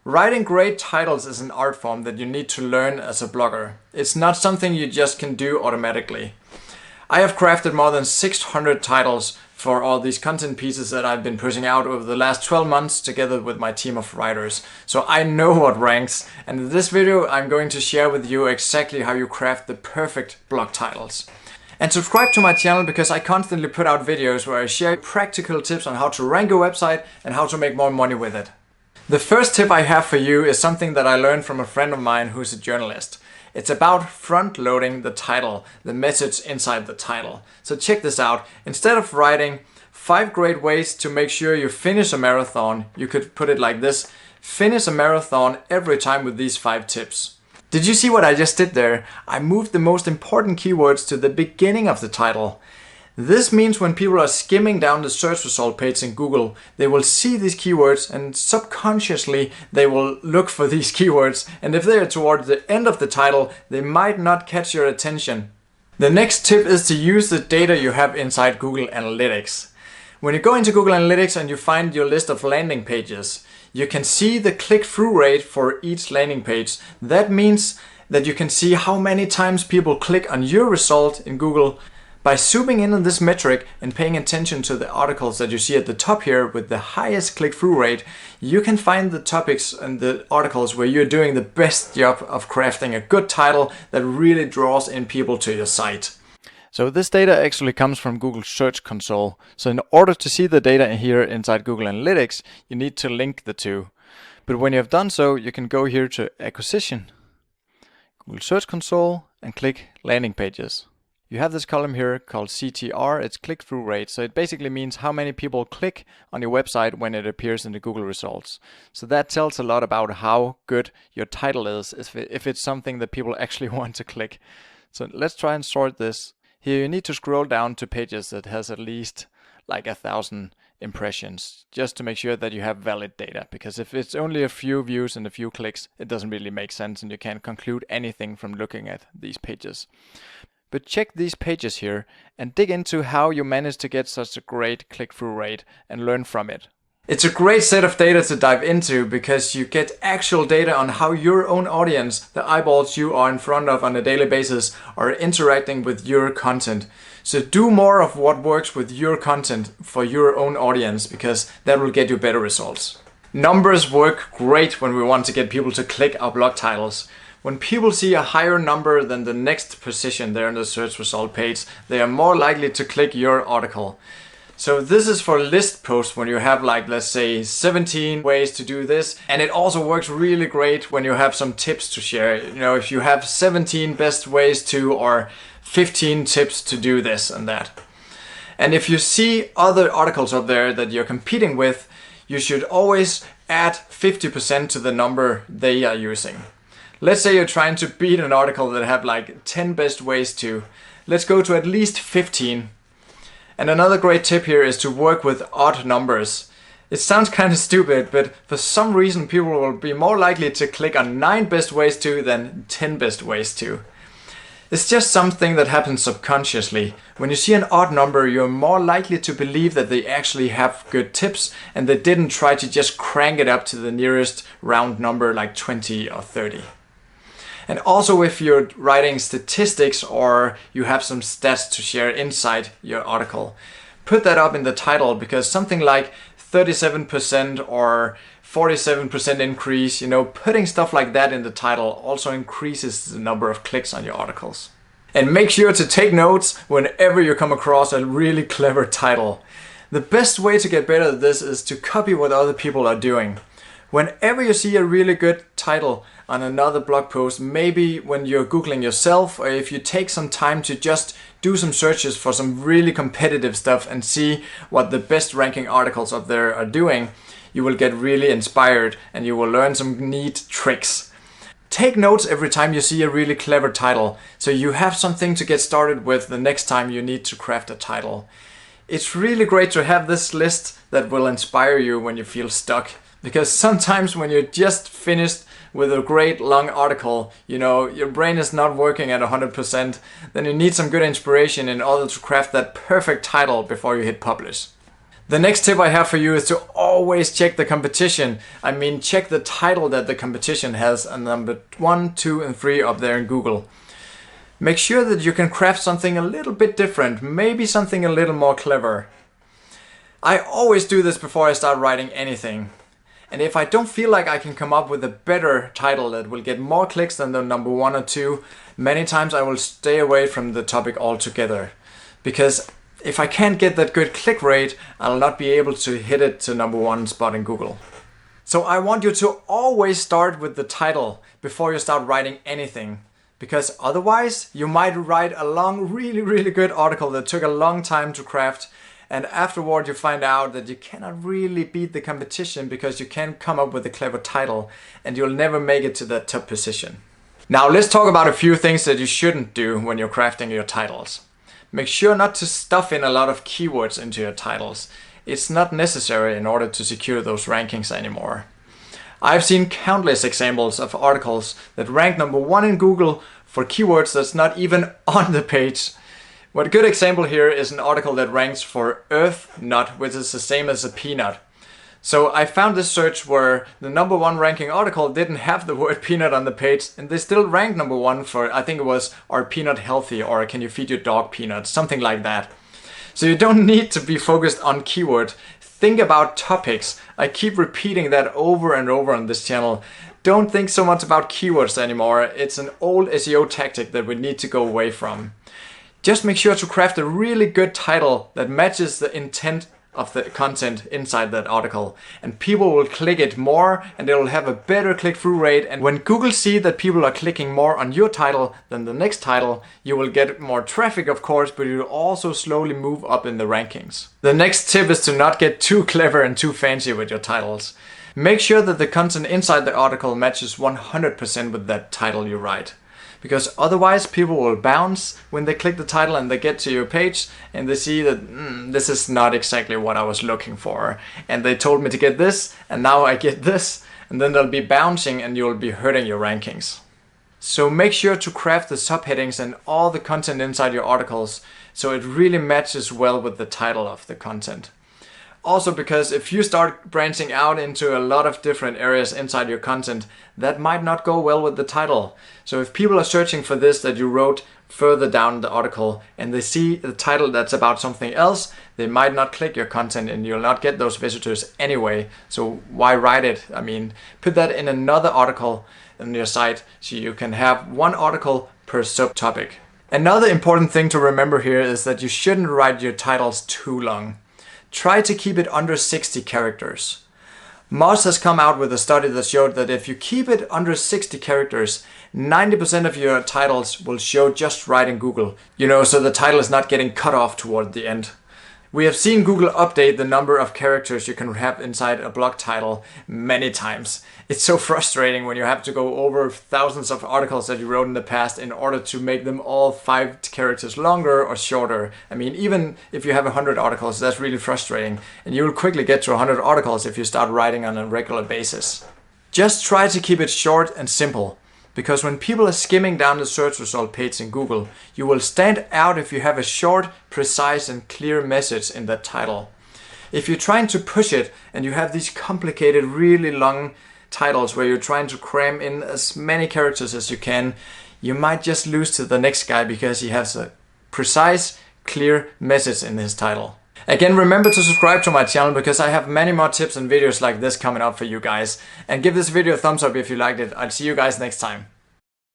Writing great titles is an art form that you need to learn as a blogger. It's not something you just can do automatically. I have crafted more than 600 titles for all these content pieces that I've been pushing out over the last 12 months together with my team of writers. So I know what ranks, and in this video I'm going to share with you exactly how you craft the perfect blog titles. And subscribe to my channel because I constantly put out videos where I share practical tips on how to rank a website and how to make more money with it. The first tip I have for you is something that I learned from a friend of mine who's a journalist. It's about front-loading the title, the message inside the title. So check this out. Instead of writing 5 great ways to make sure you finish a marathon, you could put it like this: finish a marathon every time with these 5 tips. Did you see what I just did there? I moved the most important keywords to the beginning of the title. This means when people are skimming down the search result page in Google, they will see these keywords and subconsciously they will look for these keywords, and if they are towards the end of the title, they might not catch your attention. The next tip is to use the data you have inside Google Analytics. When you go into Google Analytics and you find your list of landing pages, you can see the click-through rate for each landing page. That means that you can see how many times people click on your result in Google. By zooming in on this metric and paying attention to the articles that you see at the top here with the highest click-through rate, you can find the topics and the articles where you're doing the best job of crafting a good title that really draws in people to your site. So this data actually comes from Google Search Console. So in order to see the data here inside Google Analytics, you need to link the two. But when you have done so, you can go here to Acquisition, Google Search Console, and click Landing Pages. You have this column here called CTR, it's click-through rate. So it basically means how many people click on your website when it appears in the Google results. So that tells a lot about how good your title is, if it's something that people actually want to click. So let's try and sort this. Here you need to scroll down to pages that has at least like 1,000 impressions, just to make sure that you have valid data. Because if it's only a few views and a few clicks, it doesn't really make sense and you can't conclude anything from looking at these pages. But check these pages here and dig into how you managed to get such a great click-through rate and learn from it. It's a great set of data to dive into because you get actual data on how your own audience, the eyeballs you are in front of on a daily basis, are interacting with your content. So do more of what works with your content for your own audience because that will get you better results. Numbers work great when we want to get people to click our blog titles. When people see a higher number than the next position there on the search result page, they are more likely to click your article. So this is for list posts when you have like, let's say 17 ways to do this. And it also works really great when you have some tips to share. You know, if you have 17 best ways to, or 15 tips to do this and that. And if you see other articles up there that you're competing with, you should always add 50% to the number they are using. Let's say you're trying to beat an article that have like 10 best ways to. Let's go to at least 15. And another great tip here is to work with odd numbers. It sounds kind of stupid, but for some reason people will be more likely to click on 9 best ways to than 10 best ways to. It's just something that happens subconsciously. When you see an odd number, you're more likely to believe that they actually have good tips and they didn't try to just crank it up to the nearest round number like 20 or 30. And also if you're writing statistics or you have some stats to share inside your article, put that up in the title because something like 37% or 47% increase, you know, putting stuff like that in the title also increases the number of clicks on your articles. And make sure to take notes whenever you come across a really clever title. The best way to get better at this is to copy what other people are doing. Whenever you see a really good title on another blog post, maybe when you're Googling yourself, or if you take some time to just do some searches for some really competitive stuff and see what the best ranking articles up there are doing, you will get really inspired and you will learn some neat tricks. Take notes every time you see a really clever title, so you have something to get started with the next time you need to craft a title. It's really great to have this list that will inspire you when you feel stuck. Because sometimes when you're just finished with a great long article, you know, your brain is not working at 100%, then you need some good inspiration in order to craft that perfect title before you hit publish. The next tip I have for you is to always check the competition. I mean, check the title that the competition has on number 1, 2, and 3 up there in Google. Make sure that you can craft something a little bit different, maybe something a little more clever. I always do this before I start writing anything. And if I don't feel like I can come up with a better title that will get more clicks than the number 1 or 2, many times I will stay away from the topic altogether. Because if I can't get that good click rate, I'll not be able to hit it to number 1 spot in Google. So I want you to always start with the title before you start writing anything. Because otherwise you might write a long, really good article that took a long time to craft, and afterward you find out that you cannot really beat the competition because you can't come up with a clever title, and you'll never make it to that top position. Now let's talk about a few things that you shouldn't do when you're crafting your titles. Make sure not to stuff in a lot of keywords into your titles. It's not necessary in order to secure those rankings anymore. I've seen countless examples of articles that rank number 1 in Google for keywords that's not even on the page. One good example here is an article that ranks for earth nut, which is the same as a peanut. So I found this search where the number 1 ranking article didn't have the word peanut on the page, and they still ranked number 1 for, I think it was, are peanut healthy, or can you feed your dog peanuts, something like that. So you don't need to be focused on keyword. Think about topics. I keep repeating that over and over on this channel. Don't think so much about keywords anymore. It's an old SEO tactic that we need to go away from. Just make sure to craft a really good title that matches the intent of the content inside that article, and people will click it more and it will have a better click-through rate. And when Google see that people are clicking more on your title than the next title, you will get more traffic, of course, but you'll also slowly move up in the rankings. The next tip is to not get too clever and too fancy with your titles. Make sure that the content inside the article matches 100% with that title you write. Because otherwise people will bounce when they click the title and they get to your page and they see that this is not exactly what I was looking for. And they told me to get this and now I get this, and then they'll be bouncing and you'll be hurting your rankings. So make sure to craft the subheadings and all the content inside your articles so it really matches well with the title of the content. Also, because if you start branching out into a lot of different areas inside your content, that might not go well with the title. So if people are searching for this that you wrote further down the article and they see the title that's about something else, they might not click your content and you'll not get those visitors anyway. So why write it? I mean, put that in another article on your site so you can have one article per subtopic. Another important thing to remember here is that you shouldn't write your titles too long. Try to keep it under 60 characters. Moz has come out with a study that showed that if you keep it under 60 characters, 90% of your titles will show just right in Google. So the title is not getting cut off toward the end. We have seen Google update the number of characters you can have inside a blog title many times. It's so frustrating when you have to go over thousands of articles that you wrote in the past in order to make them all 5 characters longer or shorter. I mean, even if you have 100 articles, that's really frustrating. And you will quickly get to 100 articles if you start writing on a regular basis. Just try to keep it short and simple. Because when people are skimming down the search result page in Google, you will stand out if you have a short, precise and clear message in that title. If you're trying to push it and you have these complicated, really long titles where you're trying to cram in as many characters as you can, you might just lose to the next guy because he has a precise, clear message in his title. Again, remember to subscribe to my channel because I have many more tips and videos like this coming up for you guys. And give this video a thumbs up if you liked it. I'll see you guys next time.